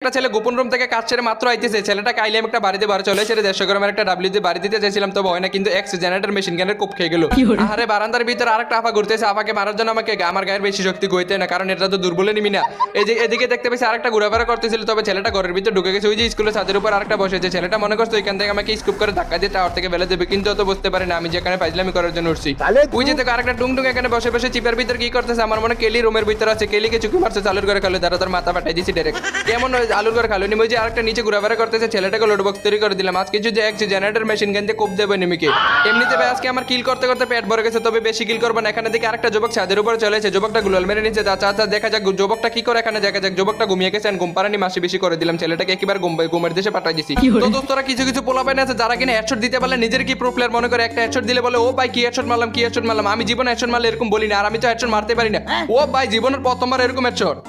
একটা ছেলে গোপন রুম থেকে কাজ ছেড়ে মাত্র আইতেছে, ছেলেটা কাইলে আমি একটা বাড়িতে বাড়ি চলে এসে 150 গ্রামের একটা ডাব্লিউ দিয়ে বাড়ি দিতে চাইছিলাম, তবে হয় না, কিন্তু এক্স জেনারেটর মেশিন গানের কোপ খেয়ে গেল। আরে বারান্দার ভিতরে আরেকটা আপা ঘুরতেছে, আপাকে মারার জন্য আমাকে আমার গায়ের বেশি শক্তি গইতে না, কারণ এটা তো দুর্বলে নিবি না। এই যে এদিকে দেখতে পেয়েছি আরেকটা ঘোরাফেরা করতেছিল, তবে ছেলেটা ঘরের ভিতরে ঢুকে গেছে। ওই যে স্কুলের ছাদের উপর আরেকটা বসেছে, ছেলেটা মনে করছে ওইখান থেকে আমাকে স্কুপ করে ধাক্কা দিয়ে টাওয়ার থেকে ফেলে দেবে, কিন্তু অত বুঝতে পারি না আমি যেখানে ফাইজলামি করার জন্য উঠছি। ওই যে দেখো আরেকটা টুংটুং এখানে বসে বসে চিপার ভিতরে কি করতেছে, আমার মনে কেলি রুমের ভিতরে আছে, কেলিকে চুকি মারছে চালুর করে খালো, তারা তার মাথা ফাটাই দিছি ডাইরেক্ট। কেমন আলুর করে খালো নি। ওই যে আরেকটা নিচে ঘোরাফেরা করতেছে, ছেলেটাকে লোড বক্স তৈরি করে দিলাম। আজকে যদি এক জেনারেটর মেশিন গান দিয়ে কোপ দেবে নিমিকে। এমনিতে ভাই আজকে আমার কিল করতে করতে পেট ভরে গেছে, তবে বেশি কিল করবো না। এখানে দেখে আরেকটা যুবক ছাদের উপরে চলে এসেছে, যুবকটা গুলাল মেরে নিচে যাচ্ছে। আচ্ছা দেখা যাক যুবকটা কি করে, এখানে দেখা যাক। যুবকটা ঘুমিয়ে গেছে, ঘুম পাড়ানি মাসি বেশি করে দিলাম, ছেলেটাকে একেবারে ঘুমের দেশে পাঠাই দিছি। তো দোস্তরা কিছু কিছু পোলাপাইন আছে যারা কিনা হেডশট দিতে পারলে নিজের কি প্রো প্লেয়ার মনে করে, একটা হেডশট দিলে বলে ও ভাই কি হেডশট মারলাম কি হেডশট মারলাম। আমি জীবনে হেডশট মারলে এরকম বলি না, আর আমি তো হেডশট মারতে পারি না। ও ভাই জীবনের প্রথমবার এরকম হেডশট।